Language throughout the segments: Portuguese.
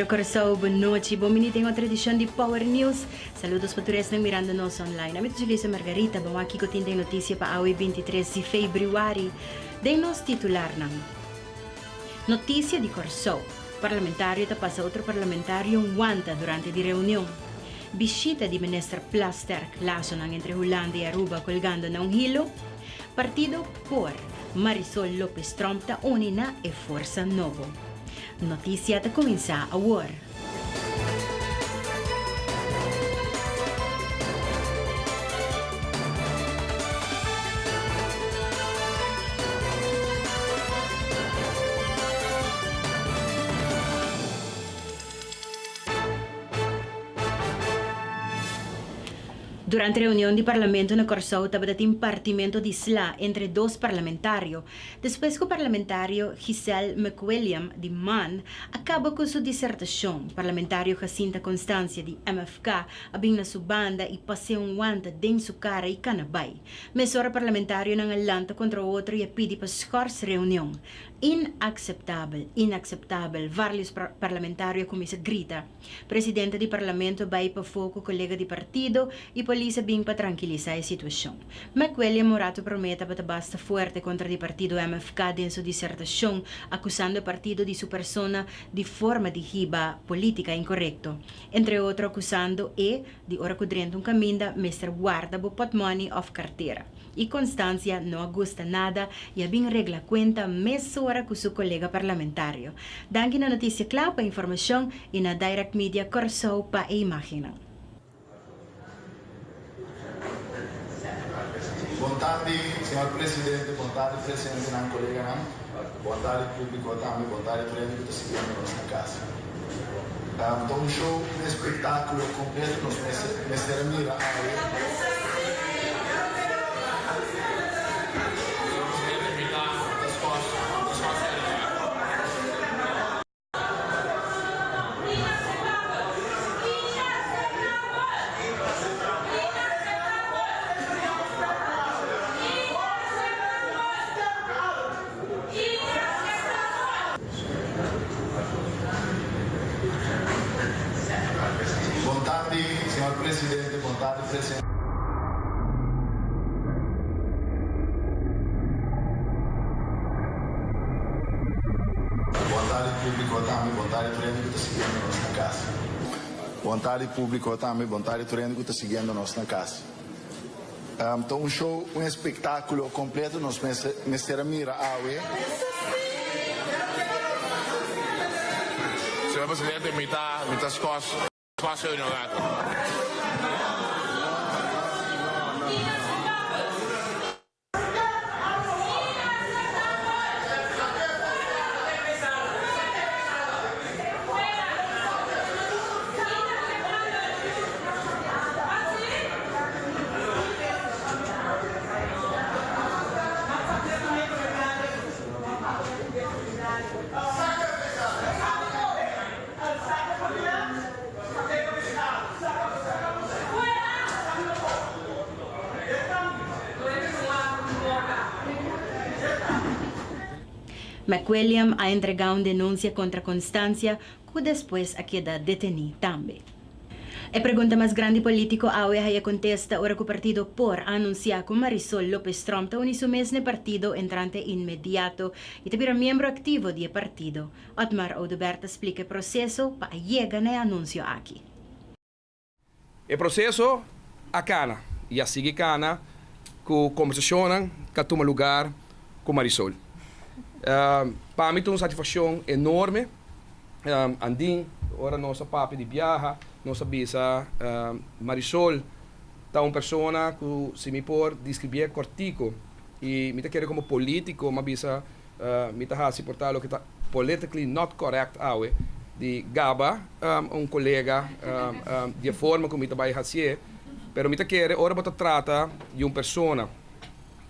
Coração, boa noite. Bom menino, tem uma tradição de Power News. Saludos para todos que mirando nos online. A minha Julissa Margarita, vamos aqui com tem notícia para hoje 23 de fevereiro. De nos titular não. Notícia de Coração. Parlamentário está passa outro parlamentário wanta durante a reunião. Visita de ministro Plasterk laço entre Holanda e Aruba colgando na hilo. Partido por Marisol Lopes Trump ta unina e Força Novo. Notícia de começar a war. Durante a reunião de parlamento na Corsou, estava um partimento de isla entre dois parlamentários. Depois que o parlamentário Giselle McWilliam, de MAN, acaba com sua dissertação, o parlamentário Jacinta Constância, de MFK, abriu na sua banda e passou wanta dentro sua cara e canabay. Mas o parlamentário não alanta contra o outro e pede para escorcer a reunião. Inacceptável, vários parlamentários começam a gritar. Presidente do parlamento vai para foco colega de partido e polícia bem para tranquilizar a situação. McWilliam Morato promete para basta forte contra o partido MFK em sua dissertação, acusando o partido de sua persona de forma de riba política incorreto. Entre outros, acusando de hora que um caminho mestre guarda o patrimônio of carteira. E Constância não gosta nada e bem regla conta mesmo hora com seu colega parlamentário. Danke na notícia clara para informação e na Direct Media Corsou para a imagem. Boa tarde, senhor presidente, boa tarde, presidente, não colega, não. Boa tarde, público, também, boa tarde, treino que está seguindo na nossa casa. Então, um show, um espetáculo completo, nos mestre mira senhor presidente, boa tarde, presidente. Boa tarde, público, também, boa tarde, treino que está seguindo nós na casa. Boa tarde, público, também, boa tarde, treino que está seguindo nós na casa. Então, um show, um espetáculo completo, nos mestre mira awe. Senhor presidente, muitas costas. Espacio innovado. McWilliam ha entregado uma denúncia contra Constância, que depois a queda detenida também. A pergunta mais grande político a contesta ora que o partido por anunciar que Marisol Lopes Trump uniu mesmo partido entrante imediato e também membro ativo do partido. Otmar Odoberto explica o processo para chegar no anúncio aqui. O processo a cana e a seguir cana que conversação que toma lugar com Marisol. Para mim, tem uma satisfação enorme. Andin, ora nossa papi de viaja, nossa bisa Marisol, tá uma pessoa que se me por descrever cortico e me quer como político, mas bisa me tá se portar o que tá politically not correct awe de Gaba, colega de forma como me tá vai fazer, pero me quer ora bota trata de uma pessoa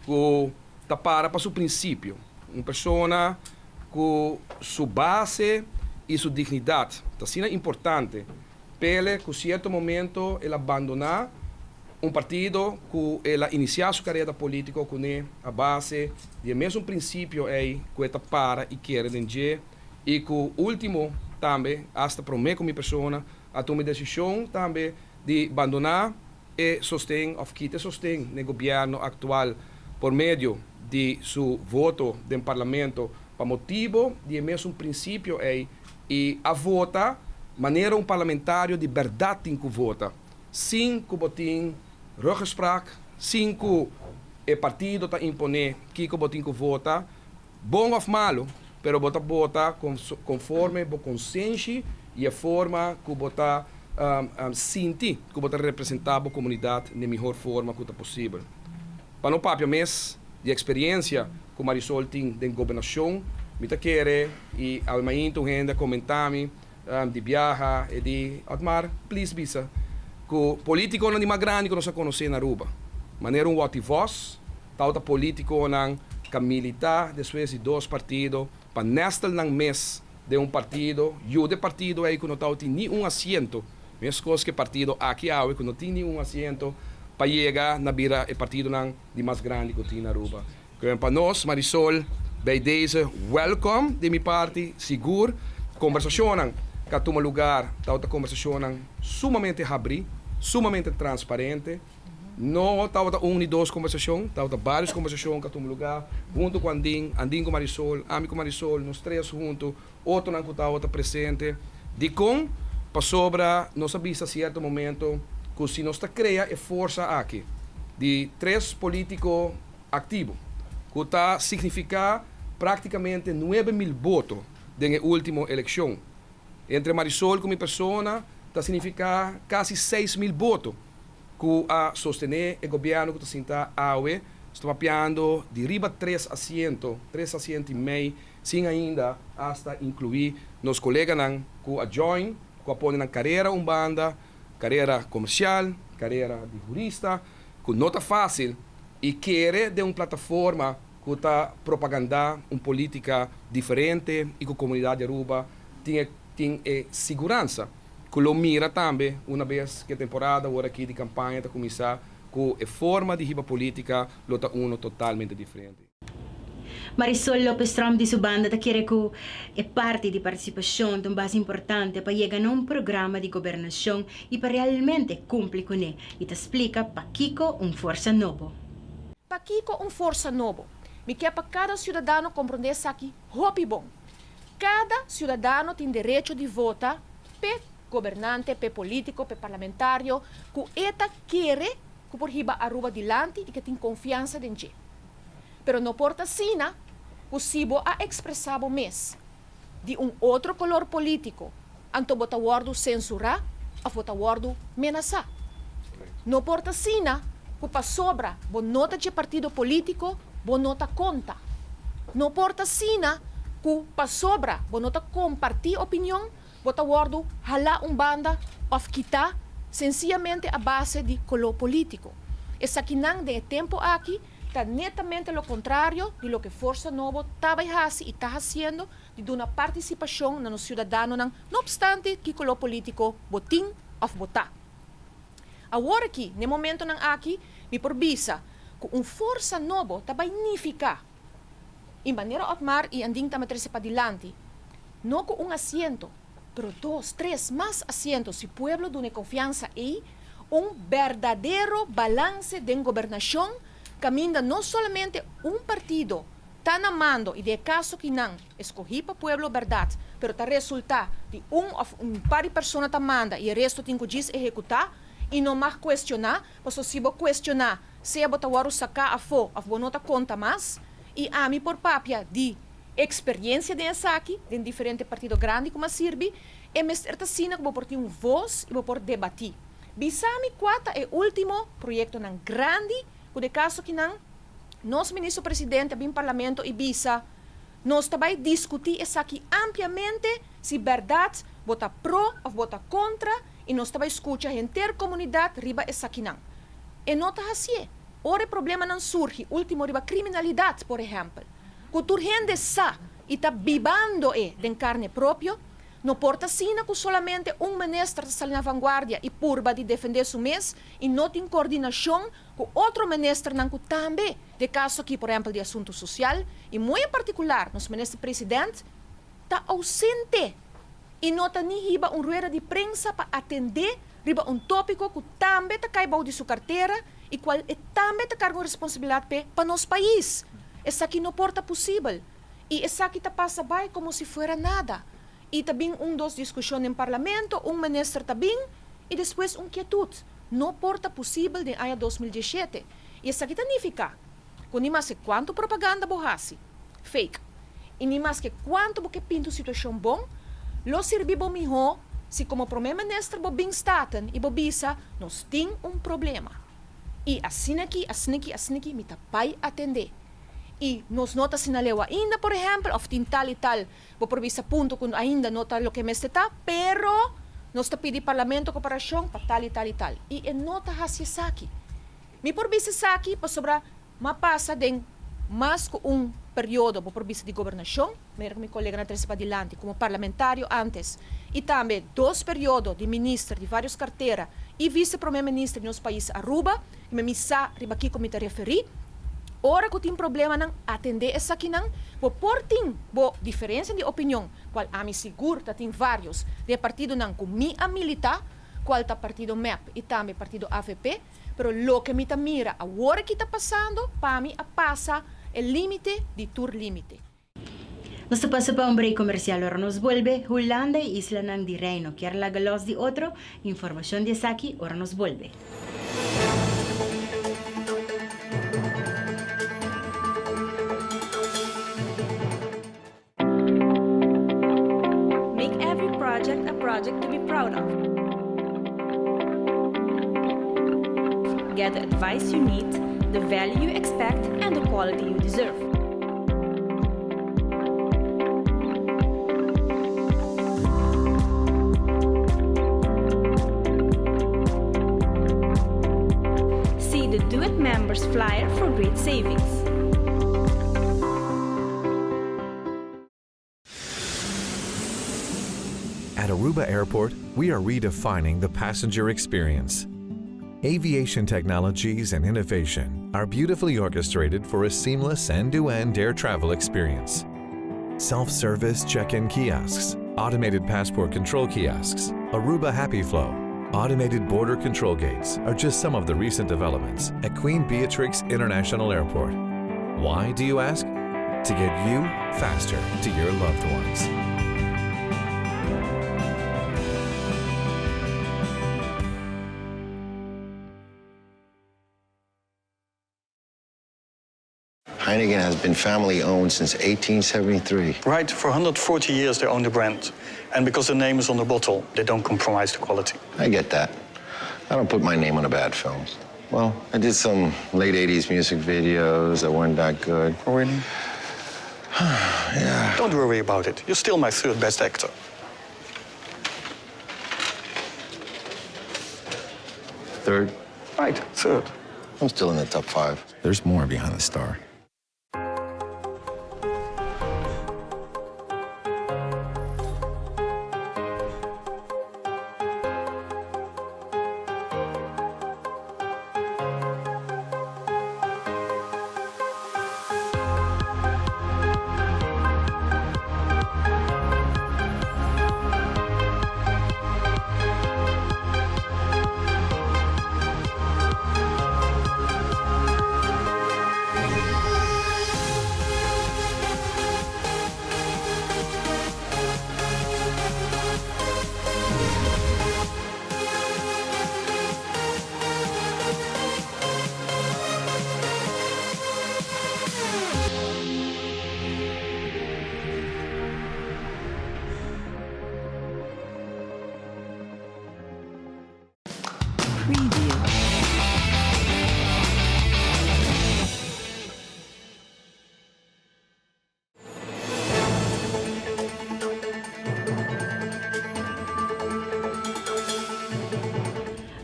que tá para seu princípio. Uma pessoa com sua base e sua dignidade. Isso é importante. Pele, que, em certo momento, ele abandonar um partido que ele iniciar sua carreira política com a base do mesmo princípio que ele para e quer entender e que o último também, hasta para mim como pessoa, a tomar decisão também de abandonar e sostém, ou quitar sostém no governo atual por meio de seu voto do parlamento, para motivo de mesmo princípio e a vota maneira parlamentário de verdade tem que vota. Sem que botem ruggespraak, sem que o partido está imponer que botem que vota, bom ou malo, pero vota conforme o consciência e a forma que bota sentir que bota representar a comunidade na melhor forma que é possível. Para não papel mês de experiência que Marisol tem de governação, me quer e ao momento ainda comentar-me de viaja e de Otmar, please bisa que político não é mais grande que nós conhecemos na Aruba. Maneira voz, tal político não que militar depois de dois partidos para nesta não mês de partido, eu de partido aí que não tem nem assento, mesmo coisa que partido aqui que não tem nenhum assento para chegar na beira o partido não de mais grande que tem na Aruba. Para nós, Marisol, bij deze welcome de minha parte, seguro, conversação que toma lugar, tal conversação sumamente aberta, sumamente transparente, não tal nem duas conversações, tal várias conversações que toma lugar, junto com Andin com Marisol, amigo com Marisol, nós três juntos, outro não que está presente, de com para sobra, nós sabemos a certo momento que se nós cria a força aqui, de três políticos ativos, que está significar praticamente 9.000 votos na última eleição. Entre Marisol como pessoa, está significar quase 6.000 votos que a sostener o governo que está sentado agora, está mapeando de riba 3 assentos e meio, sem ainda hasta incluir nos colegas que a join, que põem na carreira umbanda, carreira comercial, carreira de jurista, que não está fácil e quer de uma plataforma que está propagandando uma política diferente e que a comunidade aruba tem segurança. Que lo mira também, uma vez que a temporada agora aqui de campanha está começar, que a forma de riba política está totalmente diferente. Marisol Lopez Trump di sua banda quer que é parte de participação de um base importante para chegar a um programa de governação e para realmente cumprir com ele. E te explica para Kiko força novo. Para Kiko força novo. Me quer para cada cidadão compreender isso aqui, hopi bom. Cada cidadão tem direito de votar pe governante, pe político, pe parlamentário, que eta quer que por riba Aruba dilante e que tem confiança em gente. Pero não porta sina possível a expressar o mês de outro color político, anto bota wardo censurar, ou bota wardo menaçar. Não porta sina que para sobra bo nota de partido político, bo nota conta. Não porta sina que para sobra bo nota compartir opinião, bota wardo hala banda ou quitar sencillamente a base de color político. Essa que não de tempo aqui está netamente lo contrário de lo que Força Novo estava e está fazendo de uma participação no cidadão, não obstante que color político botim ou votar. Agora aqui, no momento não aqui, me porbisa que Força Novo está magnífica. Em maneira Otmar e Andin também trazer para adiante. Não com assento, pero 2, 3 mais assentos se o pueblo dá confiança e verdadeiro balance de governação caminha não somente partido está na mando e de caso que não escolhi para o pueblo verdade, pero está resulta de par de pessoas está manda e o resto tem que executar e não mais questionar, mas se você questionar, se a botar o sacar a fo, a bonota conta mais e a mim por papia de experiência dessa aqui, de diferente partido grande como a Sirbi, é mestre sina que vou por ter voz e vou por debatir. Bisami quata é o último projeto não grande. O de caso que não, nosso ministro-presidente, bem parlamento e bisa, nós também discutir isso aqui ampliamente, se verdade, vota pro ou vota contra, e nós também escuta a intercomunidade riba isso aqui não. E não está assim. Ora o problema não surge, último riba criminalidade, por exemplo. Cultura gente sa e está bibando de carne própria, não porta sina que solamente ministro está na vanguardia e purba de defender seu mês e não tem coordenação com outro ministro não também, de caso aqui, por exemplo, de assunto social, e muito em particular, nosso ministro-presidente está ausente E nota ni hiba rueda de prensa para atender riba tópico que também te cai de sua carteira e qual é também te cargo responsabilidade para nosso país. Essa aqui não porta possível. E essa aqui te passa bem como se fosse nada. E também dos discussões em parlamento, ministro também, e depois quietude. Não porta possível de ano 2017. E essa aqui significa que nem mais que quanto propaganda borrasse, fake. E nem mais que quanto porque pinto situação bom, lo servi bom melhor, se como primeiro-ministro bobin staten e bobisa, nós tem problema. E assim aqui, me tapai atender. E nós nota sinaleu ainda, por exemplo, of tin tal e tal, bo provisa punto kung ainda nota lo que me está, pero nós te pedi parlamento cooperação para tal e tal e tal. E nota hasi saki. Mi provisa saki pa sobra mapasa den mas que período bo provisa de governação, meu colega na Teresa Padilante como parlamentário antes, e também 2 períodos de ministro de várias carteiras e vice-primeiro-ministro de nosso país Aruba, e me missa riba aqui como me referi. Ora que tem problema não atender essa aqui não, por tem diferença de opinião, qual a mim seguro que tem vários de partido não com a militar, qual tá partido MEP e também partido AVP, pero lo que me mira a hora que está passando, para mim passa o limite de tur limite. Nos pasa para un break comercial, ahora nos vuelve Holanda y Isla Nang di Reino. Quiere la galos de otro, información de Saki, ahora nos vuelve. Make every project a project to be proud of. Get the advice you need, the value you expect, and the quality you deserve. See the Do It Members flyer for great savings. At Aruba Airport, we are redefining the passenger experience. Aviation technologies and innovation are beautifully orchestrated for a seamless end-to-end air travel experience. Self-service check-in kiosks, automated passport control kiosks, Aruba Happy Flow, automated border control gates are just some of the recent developments at Queen Beatrix International Airport. Why, do you ask? To get you faster to your loved ones. Heineken has been family-owned since 1873. Right, for 140 years they own the brand. And because the name is on the bottle, they don't compromise the quality. I get that. I don't put my name on a bad film. Well, I did some late 80s music videos that weren't that good. Oh, really? Yeah. Don't worry about it. You're still my 3rd best actor. Third? Right, 3rd. I'm still in the top 5. There's more behind the star.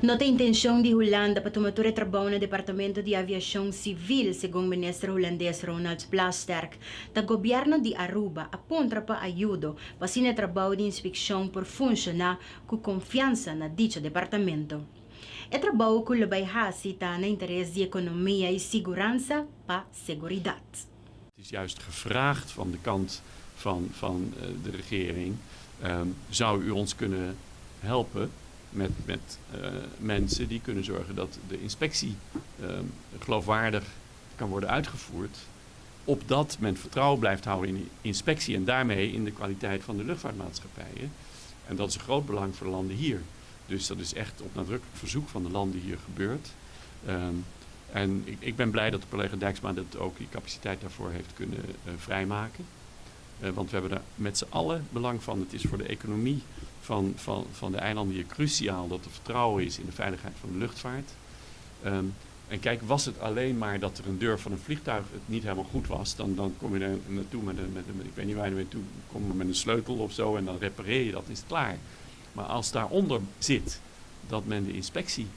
Nota a intenção de Holanda para tomar trabalho no Departamento de Aviação Civil, segundo o ministro holandês Ronald Plasterk. O governo de Aruba aponta para ajuda para o trabalho de inspeção por funcionar com confiança na dicho departamento. É trabalho que o Baihasi está no interesse de economia e segurança para seguridade. Het is juist gevraagd van de kant van de regering Zou u ons kunnen helpen met mensen die kunnen zorgen dat de inspectie geloofwaardig kan worden uitgevoerd, opdat men vertrouwen blijft houden in die inspectie en daarmee in de kwaliteit van de luchtvaartmaatschappijen. En dat is een groot belang voor de landen hier. Dus dat is echt op nadrukkelijk verzoek van de landen hier gebeurd. En ik ben blij dat de collega Dijksma dat ook die capaciteit daarvoor heeft kunnen vrijmaken. Want we hebben er met z'n allen belang van. Het is voor de economie van de eilanden hier cruciaal dat er vertrouwen is in de veiligheid van de luchtvaart. En kijk, was het alleen maar dat er een deur van een vliegtuig het niet helemaal goed was, dan kom je er naartoe ik weet niet waar je naartoe komt, met een sleutel of zo en dan repareer je dat, is het klaar. Maar als daaronder zit dat men de inspectie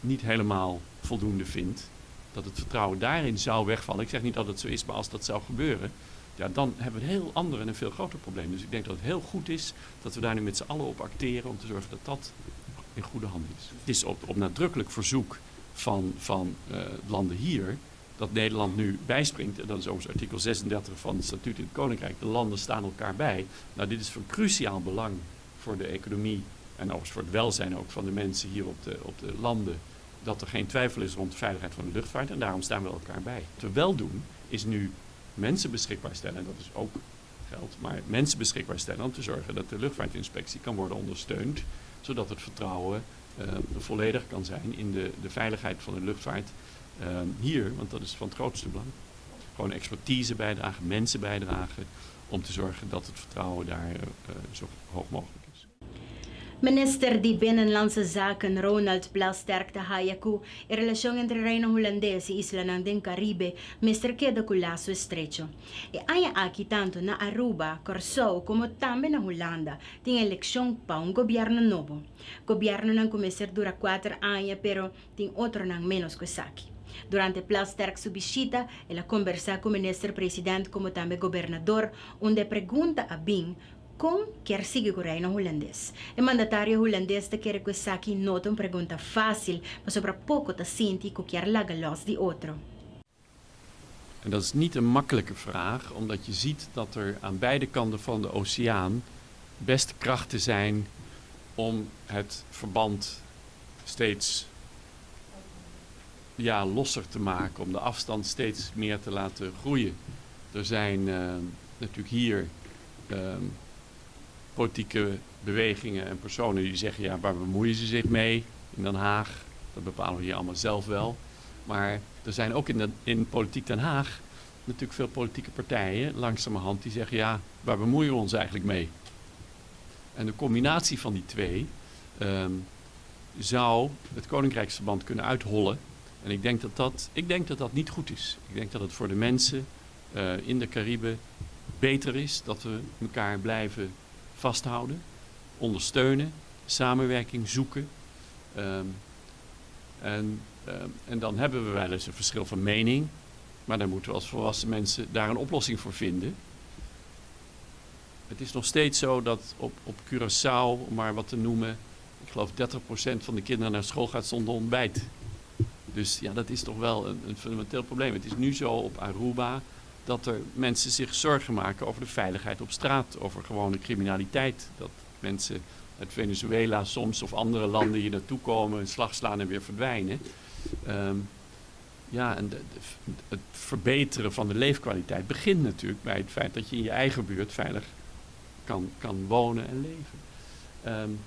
niet helemaal voldoende vindt, dat het vertrouwen daarin zou wegvallen. Ik zeg niet dat het zo is, maar als dat zou gebeuren, ja, dan hebben we een heel ander en een veel groter probleem. Dus ik denk dat het heel goed is dat we daar nu met z'n allen op acteren om te zorgen dat dat in goede handen is. Het is op nadrukkelijk verzoek van landen hier dat Nederland nu bijspringt. En dat is overigens artikel 36 van het statuut in het Koninkrijk. De landen staan elkaar bij. Nou, dit is van cruciaal belang voor de economie en overigens voor het welzijn ook van de mensen hier op de landen. Dat er geen twijfel is rond de veiligheid van de luchtvaart en daarom staan we elkaar bij. Wat we wel doen is nu mensen beschikbaar stellen, en dat is ook geld, maar mensen beschikbaar stellen om te zorgen dat de luchtvaartinspectie kan worden ondersteund, zodat het vertrouwen volledig kan zijn in de veiligheid van de luchtvaart hier, want dat is van het grootste belang. Gewoon expertise bijdragen, mensen bijdragen, om te zorgen dat het vertrouwen daar zo hoog mogelijk is. Minister de Binnenlandse Zaken Ronald Plasterk de Hayaku in relación entre Reino Holandés y Isla ng Caribe, Mr. queda com laço estrecho. E há aqui tanto na Aruba, Curaçao, como também na Holanda, tem eleição para governo novo. Governo ng começar dura 4 anos, pero tem outro ng menos que aqui. Durante Plasterk su visita, ela conversa com o minister-presidente como também governador, onde pergunta a Bing com quer seguir com o reino holandês. O mandatário holandês te quer que Saki nota uma pergunta fácil, mas sobre pouco te sente que quer laga los de outro. En dat is niet een makkelijke vraag, omdat je ziet dat er aan beide kanten van de oceaan best krachten zijn om het verband steeds losser te maken, om de afstand steeds meer te laten groeien. Er zijn natuurlijk hier politieke bewegingen en personen die zeggen, waar bemoeien ze zich mee in Den Haag? Dat bepalen we hier allemaal zelf wel. Maar er zijn ook in politiek Den Haag natuurlijk veel politieke partijen langzamerhand die zeggen, waar bemoeien we ons eigenlijk mee? En de combinatie van die twee zou het Koninkrijksverband kunnen uithollen. En ik denk dat dat niet goed is. Ik denk dat het voor de mensen in de Cariben beter is dat we elkaar blijven vasthouden, ondersteunen, samenwerking zoeken. En dan hebben we wel eens een verschil van mening, maar dan moeten we als volwassen mensen daar een oplossing voor vinden. Het is nog steeds zo dat op Curaçao, om maar wat te noemen, ik geloof 30% van de kinderen naar school gaat zonder ontbijt. Dus dat is toch wel een fundamenteel probleem. Het is nu zo op Aruba dat er mensen zich zorgen maken over de veiligheid op straat, over gewone criminaliteit. Dat mensen uit Venezuela soms of andere landen hier naartoe komen, een slag slaan en weer verdwijnen. En het verbeteren van de leefkwaliteit begint natuurlijk bij het feit dat je in je eigen buurt veilig kan wonen en leven.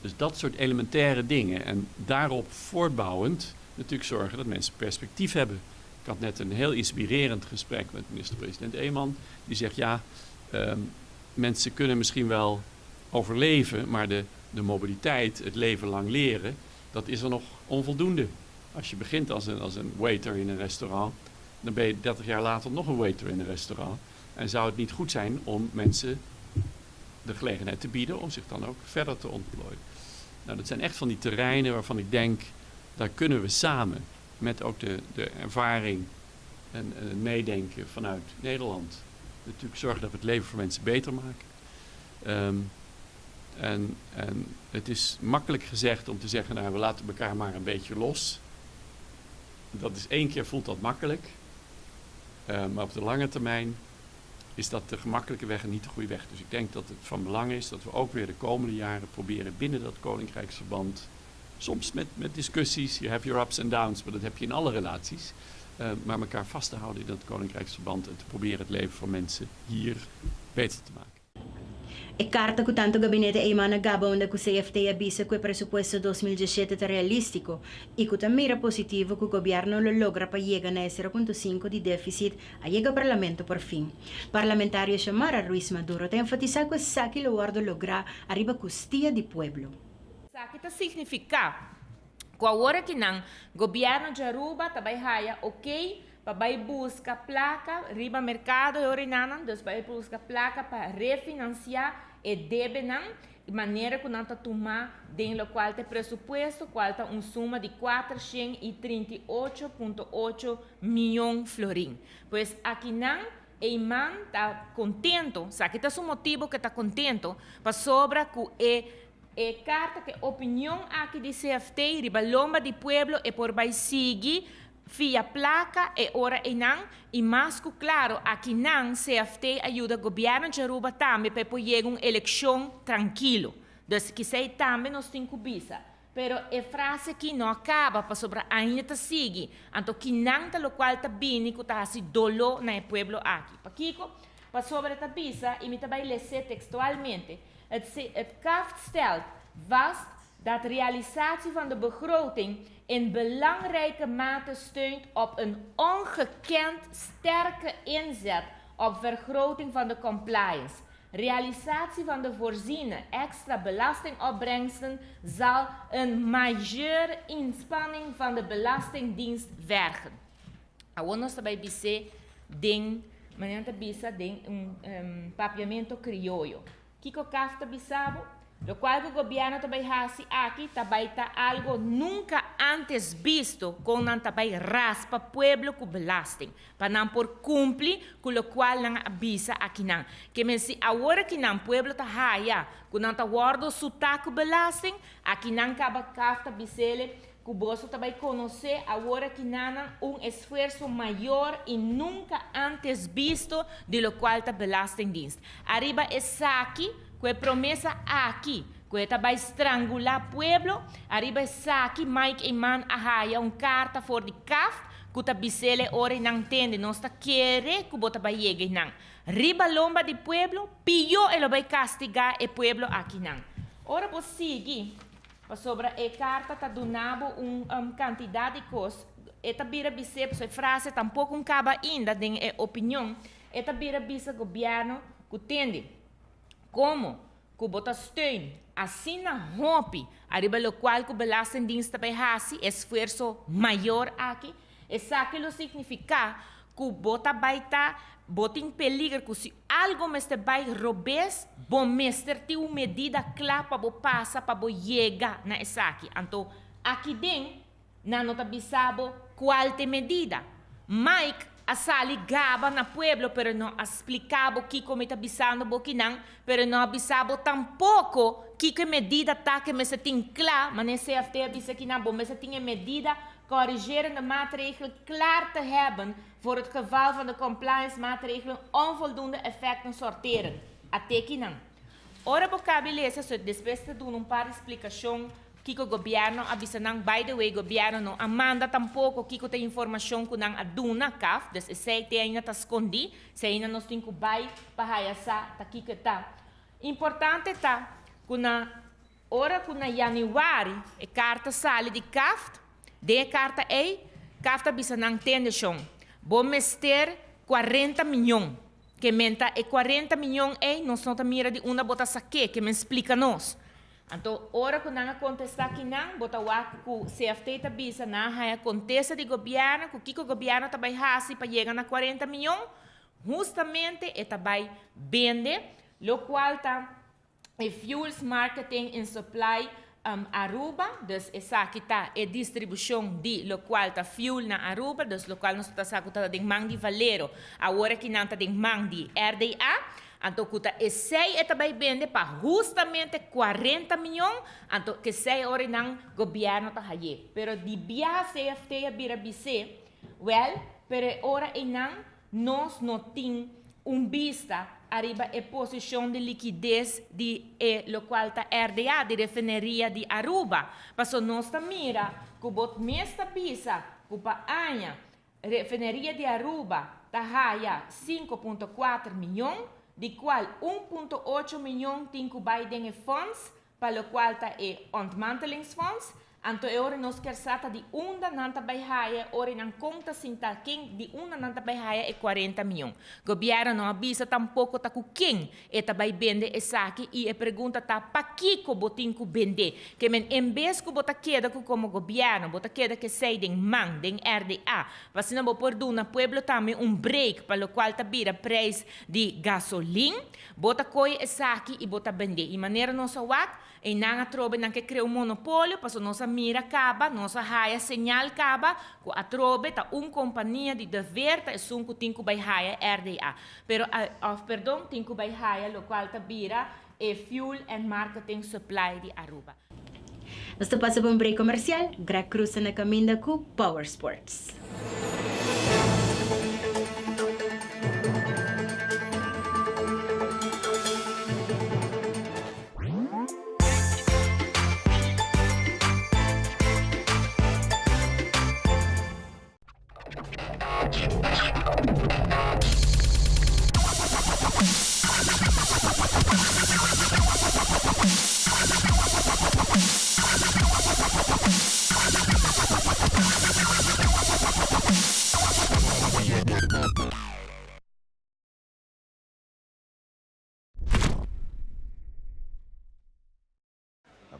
Dus dat soort elementaire dingen. En daarop voortbouwend natuurlijk zorgen dat mensen perspectief hebben. Ik had net een heel inspirerend gesprek met minister-president Eeman. Die zegt, mensen kunnen misschien wel overleven, maar de mobiliteit, het leven lang leren, dat is er nog onvoldoende. Als je begint als een waiter in een restaurant, dan ben je 30 jaar later nog een waiter in een restaurant. En zou het niet goed zijn om mensen de gelegenheid te bieden om zich dan ook verder te ontplooien. Nou, dat zijn echt van die terreinen waarvan ik denk, daar kunnen we samen met ook de ervaring en het meedenken vanuit Nederland natuurlijk zorgen dat we het leven voor mensen beter maken. En het is makkelijk gezegd om te zeggen, we laten elkaar maar een beetje los. Dat is 1 keer voelt dat makkelijk. Maar op de lange termijn is dat de gemakkelijke weg en niet de goede weg. Dus ik denk dat het van belang is dat we ook weer de komende jaren proberen binnen dat koninkrijksverband, soms met discussies, you have your ups and downs, maar dat heb je in alle relaties, maar elkaar vast te houden in dat koninkrijksverband en te proberen het leven van mensen hier beter te maken. E carta que tanto gabinete e mana gaba onde que CFT avisa que o presupuesto 2017 é realístico e que mira positivo que o governo lo logra para chegar na 0,5 de déficit a chegar ao parlamento por fim. Parlamentário Xiomara Ruiz Maduro tem enfatizado que saque lo guardo lograr arriba custia de pueblo. Saque tá significar que agora que não governo de Aruba também haya ok para busca placa riba mercado e orinanan dus para busca placa para refinanciar e deve não de maneira que não tá tomar dentro do qual tem presupuesto qual tá suma de 438,8 milhões florim. Pois aqui não Eiman está contento, sabe que é um motivo que está contento para sobra que é carta que opinião aqui de CFT riba lomba de pueblo e por vai seguir via placa e ora inang e mais que claro aqui não CFT ajuda o governo de Aruba também para poder uma eleição tranquilo. Então que sei também nós temos que bisa. Pero é frase que não acaba para sobre ainda tá sigue. Então que não tá lo qual tá bini que tá assim dolo na pueblo aqui. Para Kiko, para sobre tá bisa e me tá vai ler textualmente. Het kaft stelt vast dat realisatie van de begroting in belangrijke mate steunt op een ongekend sterke inzet op vergroting van de compliance. Realisatie van de voorziene extra belastingopbrengsten zal een majeure inspanning van de Belastingdienst vergen. Awonos bij BC ding, manenta bisa ding papiamento criollo. Kiko kafta bisabo. Lo cual o governo também hace aqui também tá algo nunca antes visto com não também raspa pueblo com belasting para não por cumprir com o qual não avisa aqui não que me se agora que não pueblo tá raia com não tá guardo sutaco belasting aqui não acaba cafta bisele que o bolso também conhecer agora que não esforço maior e nunca antes visto de lo qual tá belastingdienst arriba essa aqui que promessa aqui, que vai estrangular o pueblo, arriba aqui, Mike e Man ahaya carta for de CAF, que tá bisele ora não entende, nós tá querer que bota vai chegar não. Riba lomba de pueblo, pio ele vai castigar o pueblo aqui não. Ora você sigue, sobre a carta tá donado quantidade de coisas, eta bira bise, essa frase tampouco acaba ainda de opinião, eta bira bise governo que entende. Como que bota steun assim na rompe arriba lo qual que o Belastingdienst também hace esforço maior aqui isso aquilo significa que o bota baita bota em peligro que se algo mestre vai robes bom mestre tem uma medida clara para bo passa para bo chegar na essa aqui então aqui dentro não nota bisabo qual te medida Mike asali gaba na pueblo, pero no explicaba que como está avisando boquinang, pero no avisaba tampoco que medida tá que me se tem claro, mas nesse CFT avisa que não, mas se tem medida corrigerende maatregelen klaar te hebben voor het geval van de compliance maatregelen onvoldoende effecten sorteren. Até que não. Ora, vocabulência, se depois de dar par explicação que o governo avisa não, by the way, o governo não amanda tampouco que tem informação que não aduna CAF, dus sei que ainda está escondido, se ainda nós temos que vai para essa aqui que está. Importante está que na hora que na januário a carta sai de CAF, de carta CAF avisa não tem chão, vamos ter 40 milhões, que menta e 40 milhões nós não mira de uma bota saque que me explica nós. Então, ora que não contestar aqui não, bota o que o CFT avisa não é contesta de governo, que o governo também faz para chegar a 40 milhões, justamente é também vende, o qual está é Fuels Marketing and Supply Aruba, dus essa aqui está é distribuição de lo qual está fuel na Aruba, dus lo qual nós está sacando de mang de Valero, agora que não está de mang de RDA. Então, que sei também vende para justamente 40 milhões, então que sei ora não governo está aí. Pero de via CFT a bira BC, well, pero ora não nós não tem vista arriba a posição de liquidez de lo qual tá RDA, de refineria de Aruba. Passou nós mira, que bot mesta pisa, cupa anha, refineria de Aruba, tá raia 5,4 milhões, de qual 1,8 milhões tem que Biden funds, para o qual tá ontmantelingsfonds. Anto ora nos kersata di unda nanta baihaya ora nang conta sinta king di unda nanta baihaya 40 milhões. Governo não avisa tampouco ta ku king eta bai bende esaki e pergunta ta pa que ko botin ku bende. Que men em vez ku bota queda ku como governo, bota queda que sei den man, den RDA. Pasina bo por duna pueblo também break para o qual ta bira preço de gasolina, bota koi esaki e bota bende. E maneira nossa wak e nanga trobe nang que criou monopólio, passou nossa mira acaba, nossa raia señal acaba, com a trobe tá companhia de dever tá sunco tinco by raia RDA. Pero perdão, tinco by raia, lo qual tá bira e fuel and marketing supply de Aruba. Nós passa para um break comercial, Greg Cruz na caminho com Power Sports.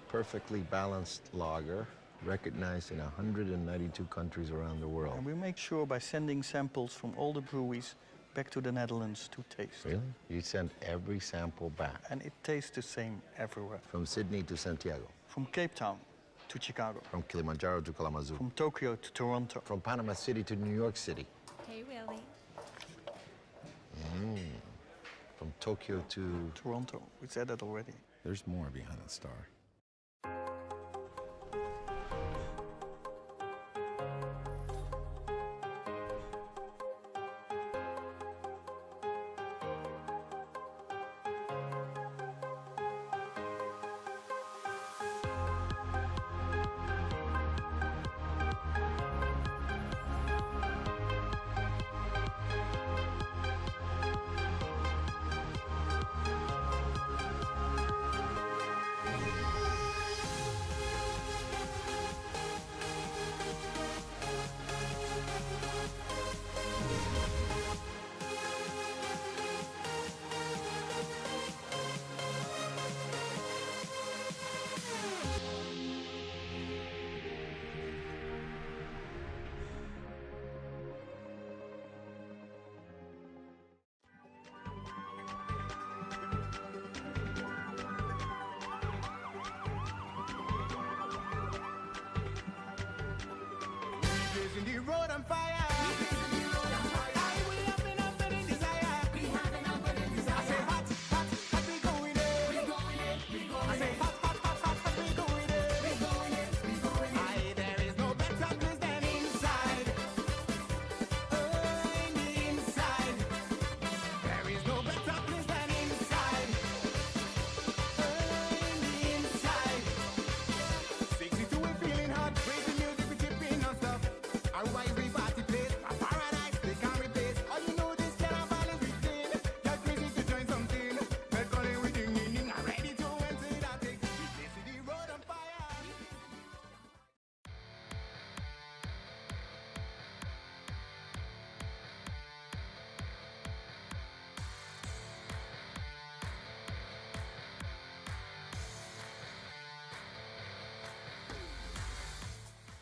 Perfectly balanced lager, recognized in 192 countries around the world. And we make sure by sending samples from all the breweries back to the Netherlands to taste. Really? You send every sample back? And it tastes the same everywhere. From Sydney to Santiago? From Cape Town to Chicago. From Kilimanjaro to Kalamazoo? From Tokyo to Toronto. From Panama City to New York City? Hey, Willie. From Tokyo to... Toronto. We said that already. There's more behind the star.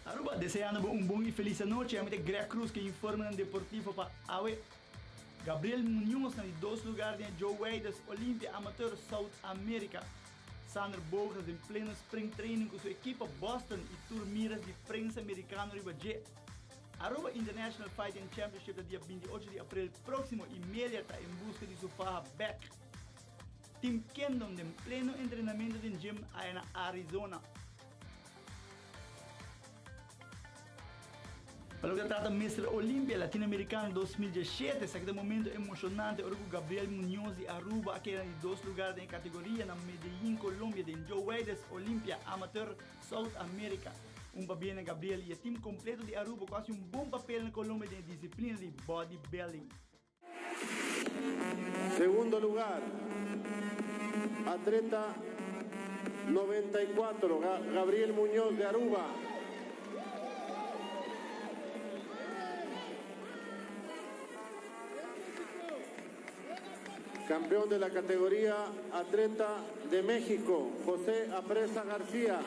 Aruba, deseando un buen y feliz noche. A Greg Cruz que informa en Deportivo para Awe. Gabriel Munoz en 2 lugares de Joe Waders Olympia Amateur South America. Sander Bogas en pleno spring training con su equipo Boston y turmiras de prensa americano Riba J. Aruba International Fighting Championship del día 28 de abril próximo inmediata en busca de su faja back. Team Kendon en pleno entrenamiento en gym en Arizona. Para lo que trata Mr. Olimpia Latino-Americano 2017, esse aqui é um momento emocionante. Agora com Gabriel Muñoz de Aruba, que era em 2 lugares em categoria na Medellín, Colômbia, de Joe Weides Olimpia Amateur South America. Papel na Gabriel e o time completo de Aruba quase bom papel na Colômbia de disciplina de bodybuilding. Segundo lugar, atleta 94, Gabriel Muñoz de Aruba. Campeón de la categoría atleta de México, José Apresa García.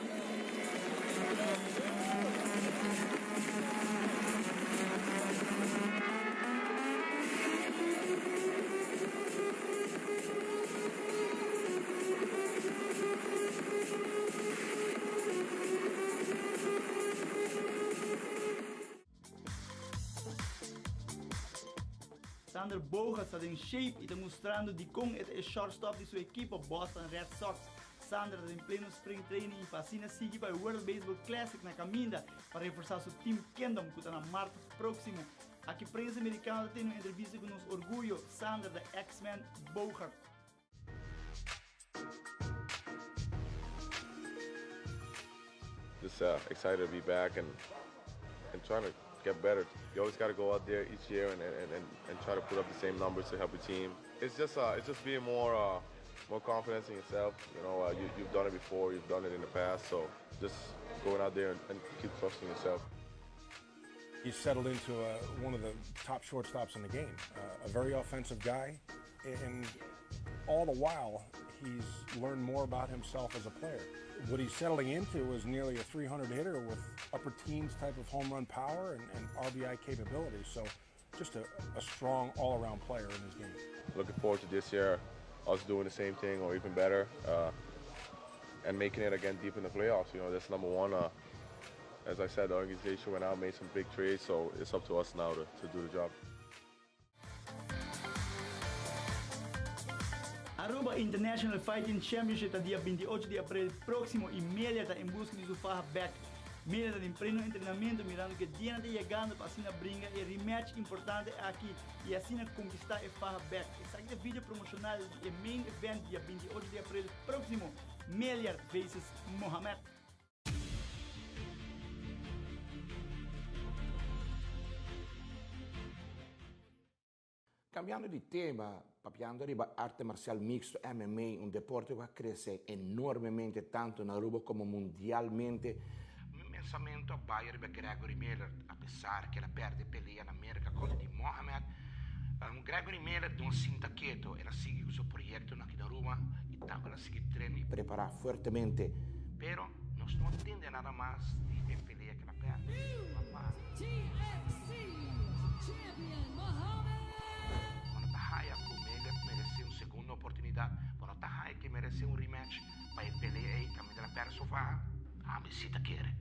Sander Boga está em shape e está mostrando de como é shortstop de sua equipe Boston Red Sox. Sander está em pleno spring training e fascina seguir para o World Baseball Classic na caminda para reforçar seu time Kingdom que está na março próximo. Aqui a prensa americana tem uma entrevista com nos orgulho Sander da X-Men Bogart. Just excited to be back and trying to get better. You always got to go out there each year and try to put up the same numbers to help your team. It's just being more confidence in yourself. You know, you've done it before, you've done it in the past, so just going out there and keep trusting yourself. He's settled into one of the top shortstops in the game, a very offensive guy, and all the while he's learned more about himself as a player. What he's settling into is nearly a 300 hitter with upper teens type of home run power and RBI capabilities, so just a strong all-around player in his game. Looking forward to this year, us doing the same thing or even better, and making it again deep in the playoffs. You know, that's number one. As I said, the organization went out, made some big trades, so it's up to us now to do the job. Aruba International Fighting Championship está dia 28 de abril próximo e Melia está em busca de sua faja back. Melia está em pleno treinamento, mirando que Diana está chegando para assim brincar e rematch importante aqui e assim conquistar a faja back. Esse aqui é o vídeo promocional do main event dia 28 de abril próximo, Melia vs Mohamed. Cambiando di tema, parlando di arte marciale mixto, MMA, un deporte che cresce enormemente tanto in Aruba come mundialmente. Mi pensamento vai a Gregory Miller, a pesar que ela perde pelea na América contra di Mohamed. Gregory Miller de un sindaqueto, ela sigue con su proyecto aqui na Aruba e está para seguir treinando e preparar fuertemente. Pero não entende nada mais de pelea que ela perde. Merece segunda oportunidade, para Tahai que merece rematch, para pelear aí, caminho da perna sofá, a visita quer.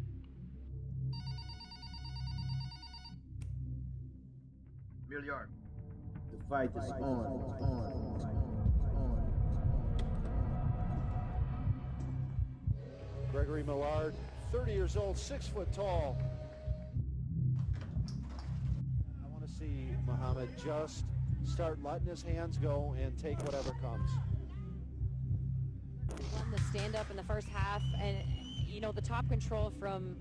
Milliard, the fight is on. Gregory Millard, 30 years old, 6 foot tall. I want to see Muhammad just start letting his hands go and take whatever comes. He won the stand-up in the first half, and, you know, the top control from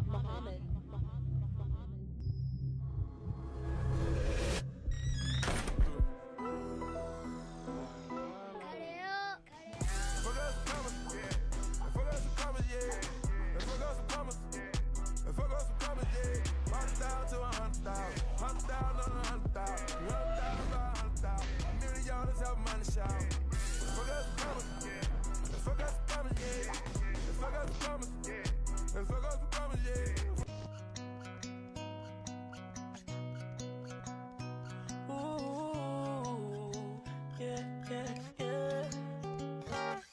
Muhammad.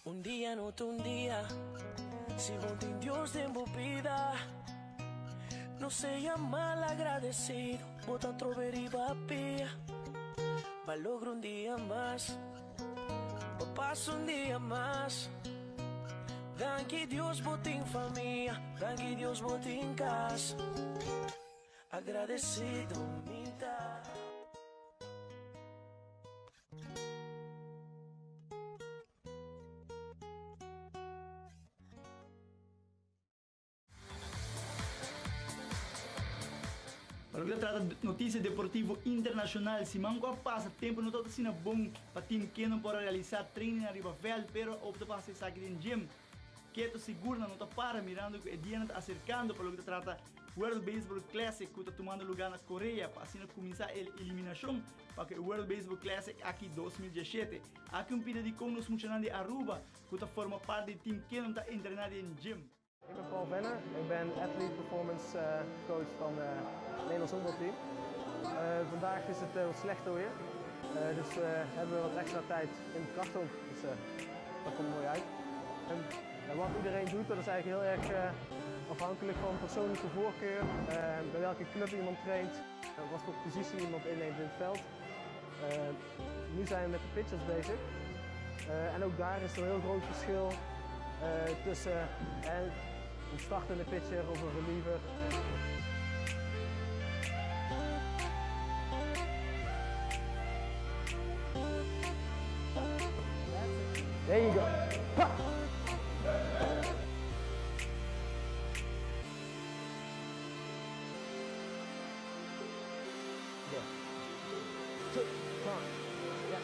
Un día no te un día, si no te Dios de vida, no seja mal agradecido, bota trover y papia, va logro un día más, va paso un día más. Dan que Deus bote em família, dan que Deus bote em casa. agradecido, mitad. Para que trata de notícia deportivo internacional, se manco passa tempo no todo assim bom para time que não pode realizar treino na ribavel, pero opta para se sair em gym. Que tu seguro não está para mirando que o dia está acercando para o que trata World Baseball Classic que está tomando lugar na Coreia para assim começar a eliminação para que o World Baseball Classic aqui 2017. Aqui pedido de como nos funcionando de Aruba que está forma parte do time que não está treinando em gym. Ik ben Paul Venner, ik ben Athlete Performance Coach van het Nederlands honkbalteam. Vandaag is het wat slechter weer, dus hebben we wat extra tijd in het krachthonk, dus dat komt mooi uit. En wat iedereen doet, dat is eigenlijk heel erg afhankelijk van persoonlijke voorkeur, bij welke club iemand traint, wat voor positie iemand inneemt in het veld. Nu zijn we met de pitchers bezig en ook daar is er een heel groot verschil tussen een startende pitcher of een reliever. There you go. Ha! Yeah. Turn. Yeah.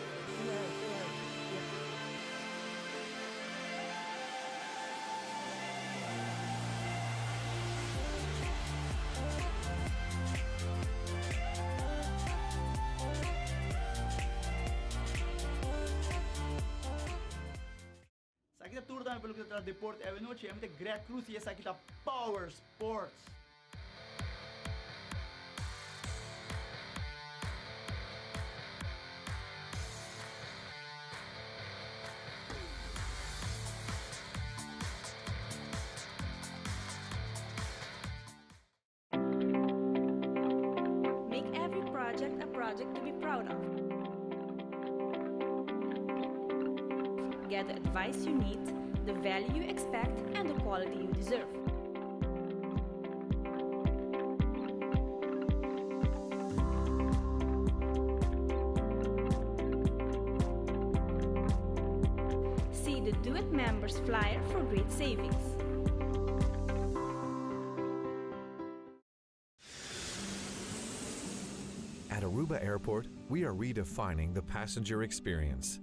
Aqui tá tudo também pelo que trata de deporte é noite, é muito Greg Cruz e essa aqui tá Power Sports. Make every project a project to be proud of. Get the advice you need, the value you expect, and the quality you deserve. See the Do It members flyer for great savings. At Aruba Airport, we are redefining the passenger experience.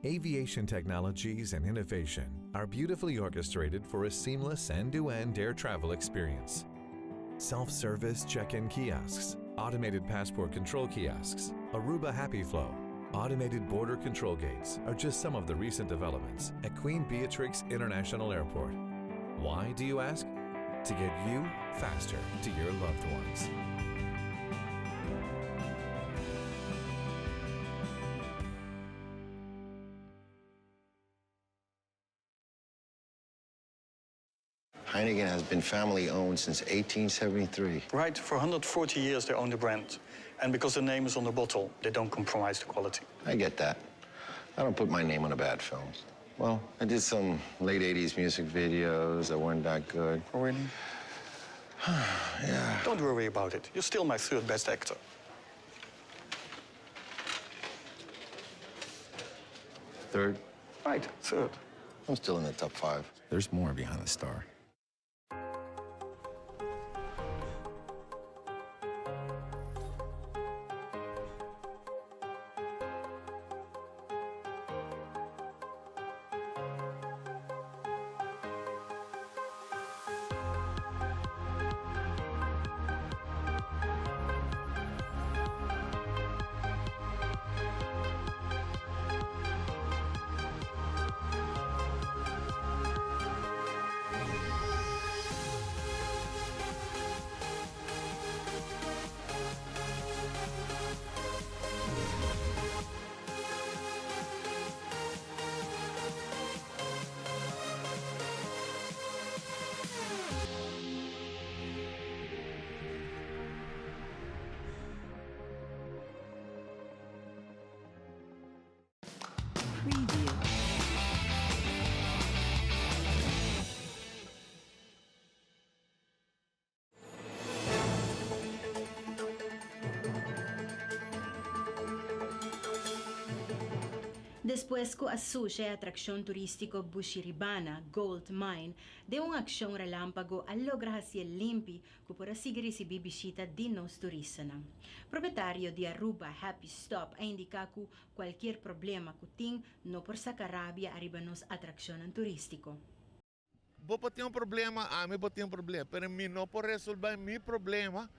Aviation technologies and innovation are beautifully orchestrated for a seamless end-to-end air travel experience. Self-service check-in kiosks, automated passport control kiosks, Aruba Happy Flow, automated border control gates are just some of the recent developments at Queen Beatrix International Airport. Why, do you ask? To get you faster to your loved ones. Heineken has been family owned since 1873. Right, for 140 years they own the brand. And because the name is on the bottle, they don't compromise the quality. I get that. I don't put my name on the bad films. Well, I did some late 80s music videos that weren't that good. Oh, really? Yeah. Don't worry about it. You're still my third best actor. Third? Right, third. I'm still in the top 5. There's more behind the star. Después que associa a atração turística Bushiribana Gold Mine de uma ação relâmpago a lograr ser limpo que para seguir receber visita de nos turistas. Proprietário de Aruba Happy Stop a indicar que qualquer problema que tem não por sacarabia arriba nos atração turística. Vou ter problema, vou ter problema, mas mim não pode resolver meu problema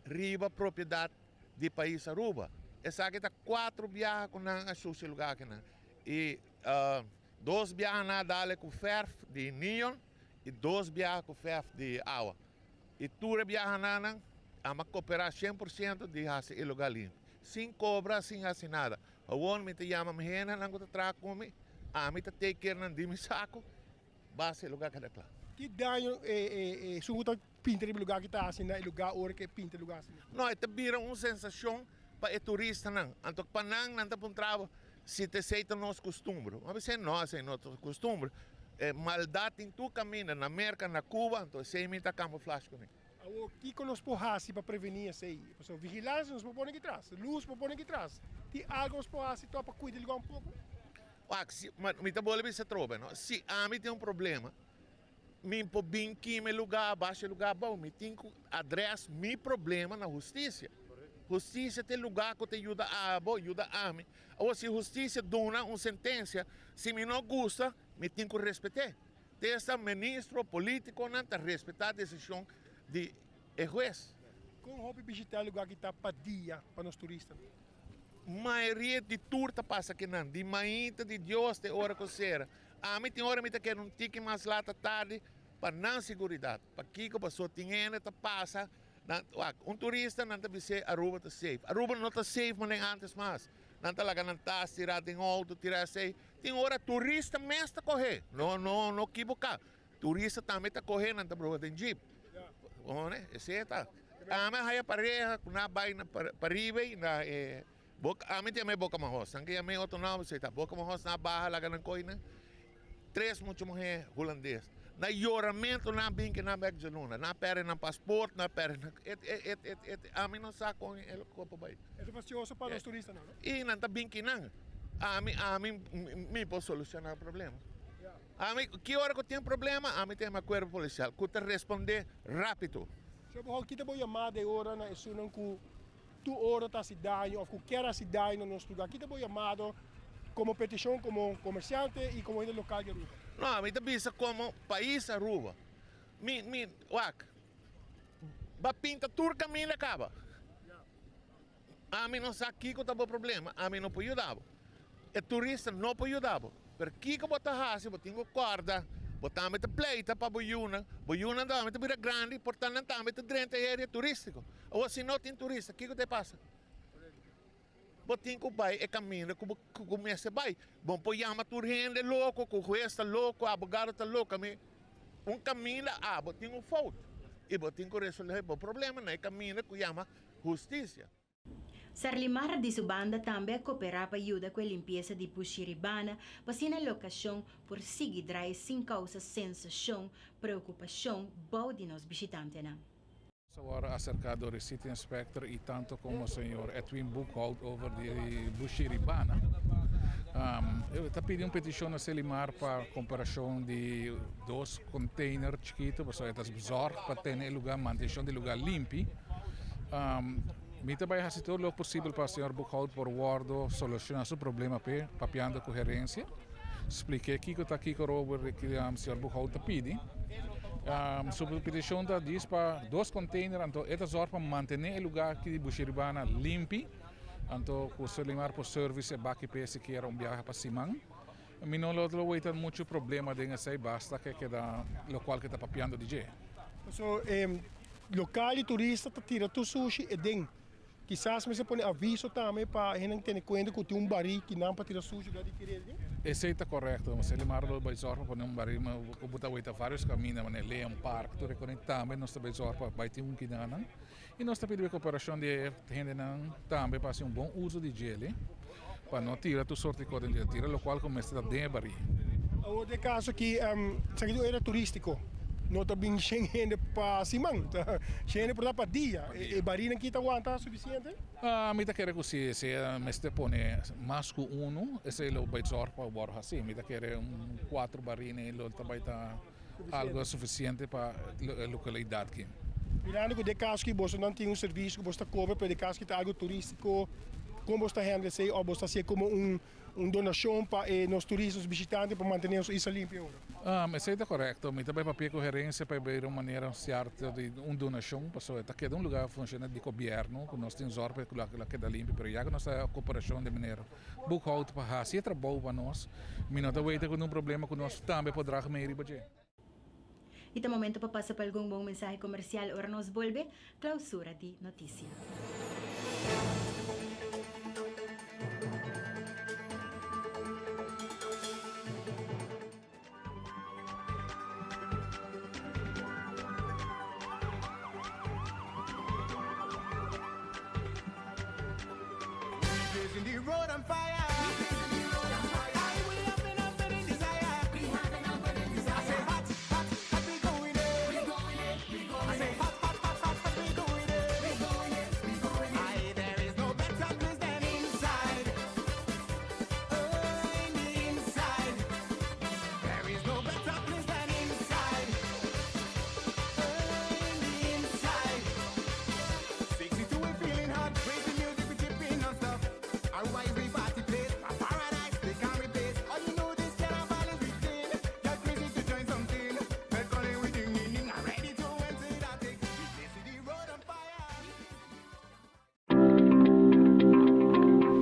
riba propriedade do país Aruba. Essa aqui está 4 viagens com a sushi lugar aqui, e 2 viagens na dale com ferf de neon e 2 viagens com ferf de água. E tudo viaja na a cooperar 100% de fazer lugar limpo. Sem cobra, sem fazer nada. O me te chama me rena, não te trago comigo. Me te take care de meu saco. Base lugar que claro. Que danho suguta pinta de lugar que está assim, na lugar hora que pinta lugar assim. Não, é vira uma sensação para o turista não. Então para não tá pontrava se te aceita nosso costume. Mas se não aceita nosso costume, maldade em tu caminho na América, na Cuba, então se imita camuflagem comigo. O que nós podemos para prevenir isso aí? Vigilância nós podemos aqui atrás, luz podemos aqui atrás. Tem algo nós podemos fazer para cuidar de lugar um pouco? Mas me tá bom se trova, não? Se a mim tem um problema, me pode vir aqui meu lugar, baixo lugar bom, me tem que adressar meu problema na justiça. Justiça tem lugar que te ajuda a mim. Ou se justiça dona uma sentença, se me não gosta, me tem que respeitar. Esse ministro político não tem que respeitar a decisão de juiz. Como hobby visitar lugar que está para dia para os turistas? Maioria de turta passa aqui não, de manhã de Deus de hora que será. A mim tem hora que quer um tique mais lá tarde para não segurança. Para que a pessoa tem passa. Turista não está ser Aruba está safe. Aruba não está safe mas nem antes mais. Não está lá não está tirar em alto, tirar safe. Tem hora turista mesmo está correr. Não equivocar. Turista também está correndo, não está provando em jeep. Né? Esse está. A minha raia pareja, na baina para riba na a mim tem a boca marrosa. Sangue a mim outro nome, você tá boca marrosa na barra lá na coina. 3 muito mulher holandês. Na ioramento na bem que na back de luna, na pera na passaporte, na pera na a mim não sabe com ele corpo bem. É fastidioso para os turistas não? E não tá bem que não. A mim me pode solucionar o problema. A mim que hora que tem problema, a mim tem uma corpo policial, que te responder rápido. Se eu que te vou chamar de hora na isso não que tu hora tá cidade ou qualquer cidade no nosso lugar, que te vou chamado como petição, como comerciante e como ainda local de Aruba. Não, a mim te visa como país Aruba. Ba pinta turca mim acaba. A mim não sabe que tá bom problema, a mim não pode ajudar. O turista não pode ajudar. Porque que bota raça, botar corda, botar a pleita para boiuna dá a vira grande, portanto não tá a dentro da área turística. Ou se não tem turista, o que te passa? Botinho que vai é caminho, que começa a vai. Bom, põe a turrende louco, que o juiz está louco, o abogado está louco. Caminho lá, botinho falta. E botinho que resolver o problema, não é caminho que chama justiça. Sarlimar de sua banda também cooperar para ajudar com a limpeza de Bushiribana, para na locação por seguir drive sem causa sensação, preocupação, bom de nos visitantes. Agora acercado do City Inspector e tanto como o senhor Edwin Buchholz over de Bushiribana. Eu estou pedindo uma petição a Selimar para comparação de 2 containers chiquitos, para que besorg para ter lugar, manutenção de lugar limpo. Me também fazer todo o possível para o senhor Buchholz por guardo solucionar o problema papiando coerência. Expliquei que está aqui com o Robert que o senhor Buchholz está pedindo. Sobre a petição da diz para 2 containers, então é zorg para manter o lugar aqui de Bushiribana limpo. Então o Selimar por serviço é baki pese que era viagem para Simang. Me não lo waitan muito problema de essa basta que da local que está papiando DJ. So local e turista tá tira tu sushi e den. Quizás me se põe aviso também para gente ter conta que tem barril que não para tirar sushi da adquirir. Esse está correto, mas ele marlo vai zorg para barril, mas o botar waita vários caminhos, mas ele é parque, tu reconecta também nós também zorg para vai ter que dar. E nós também pedimos cooperação de gente também para um bom uso de gel, para não tirar tu sorte de coisa, tira local como está dentro barril. O de caso que era turístico. nota bem xengene para simang, xengene para dia. E barina kita aguanta suficiente? Mita quer que se mestre pone mais que esse lo vai zorg para borra assim. Mita quer 4 barines, lo também tá algo suficiente para a localidade aqui. Mirando que de caso que você não tem serviço que você cobre, para de caso que tá algo turístico, como você handle sei ou você ser como donação para os turistas visitantes para manter a isla limpa. Mas isso é correto. Mas também para a coerência para ver uma maneira certa de donação, porque está aqui um lugar funciona de governo, que nós temos zorg para que queda limpo, mas já que nós temos a cooperação de maneira boekhoud para fazer trabalho para nós, mas não está que um problema que nós também poderá medir budget. Ito momento pa pasa pa algung buong mensahe komersyal. Ora nos volve, clausura di noticia.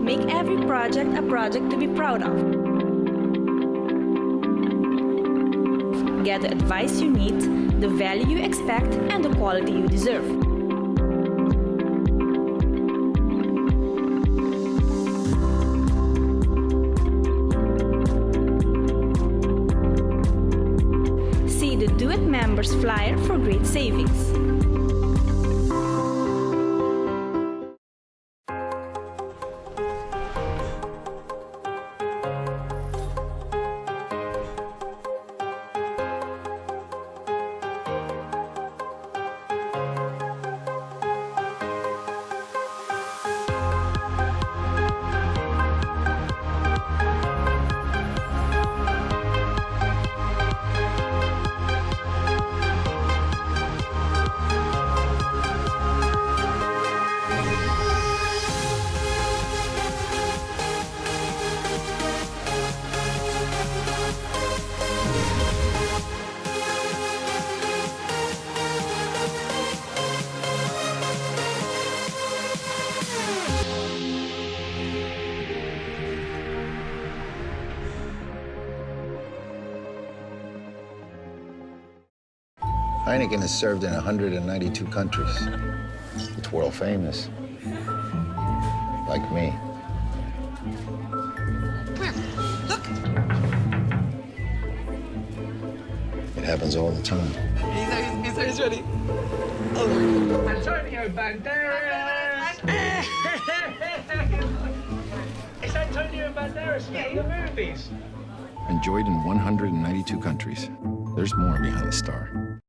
Make every project a project to be proud of. Get the advice you need, the value you expect, and the quality you deserve. See the Do It Members flyer for great savings. Heineken is served in 192 countries. It's world famous. Like me. Look. It happens all the time. He's ready. Antonio Banderas! It's Antonio Banderas from the movies. Enjoyed in 192 countries. There's more behind the star.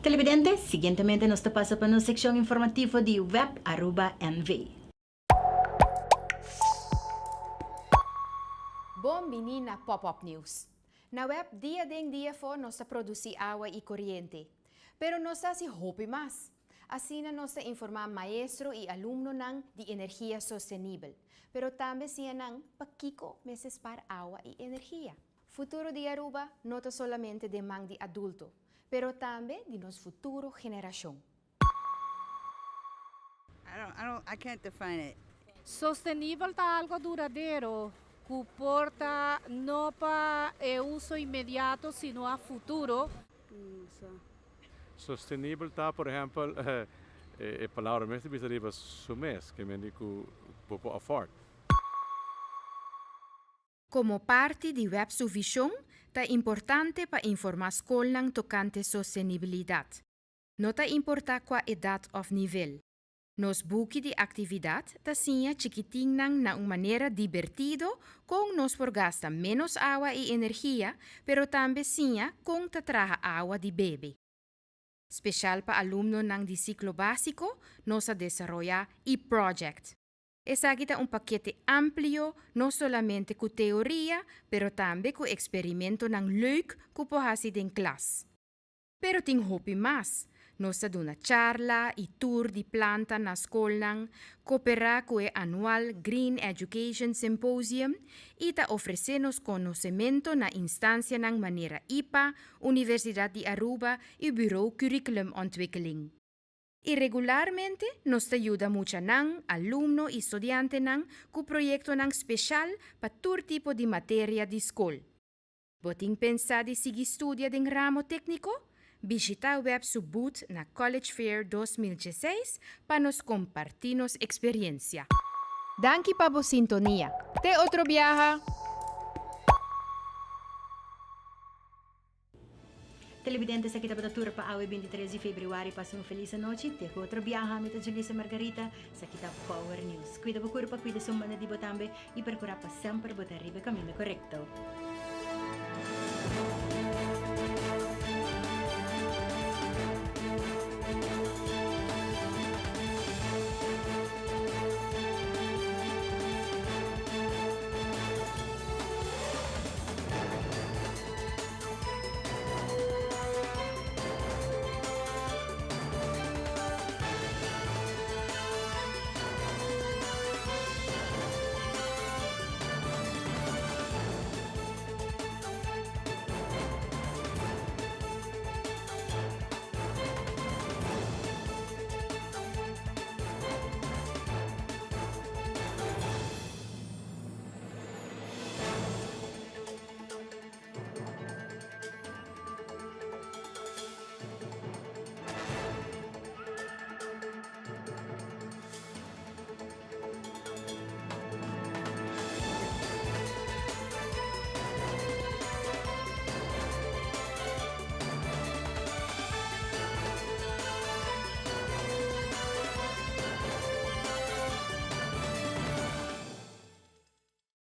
Televidente, siguientemente nos pasa para una sección informativa de Web Aruba NV. Bom menina Pop-Up News. Na web, dia ding dia fo nos produzi agua e corriente. Pero nos si hopi mas. Assim nos informar maestro e alumno nang de energia sostenible. Pero também siya nang pakiko meses para agua e energia. Futuro de Aruba não solamente de mang de adulto, pero também de nos futuro geração. I can't define it. Sostenível está algo duradouro, que porta não para o uso imediato, sino a futuro. Sostenível está, por exemplo, a palavra mesmo deriva sumes, que me digo popo afford. Como parte de Web Suvision, é importante para informar escolas tocante sostenibilidade. Não importa qual idade ou nível. Nos buki de atividad tasinha chiquitinang na una manera divertido con nos forgasta menos agua y energía, pero también sinha con tatraja agua de bebe. Special pa alumno ng di ciclo básico, nos desarrolla e-project. Esa kita un paquete amplio, no solamente con teoría, pero también con experimento ng leuk ku pohasi din class. Pero ting hopi mas. Nos duna charla y tour di planta na skolnang, coopera con anual Green Education Symposium y ta ofrecenos conocimiento na instancia ng manera IPA, Universidad de Aruba y Bureau Curriculumontwikkeling. Y regularmente nos ayuda mucho ng alumno y estudiante ng ku proyecto ng special pa tur tipo de materia di school. Boting pensa di sige studia ding ramo tekniko? Visita web su booth na College Fair 2016 para nos compartirnos experiencia. Danke pa vos sintonía. Te otro viaja. Televidentes, aqui está a tour para a 23 de fevereiro. Passem uma feliz noite. Te outro viaja, meta Julissa Margarita. Sa kita Power News. Cuida o corpo, cuida sua mana de botambe e procurar para sempre botar arriba caminho correto.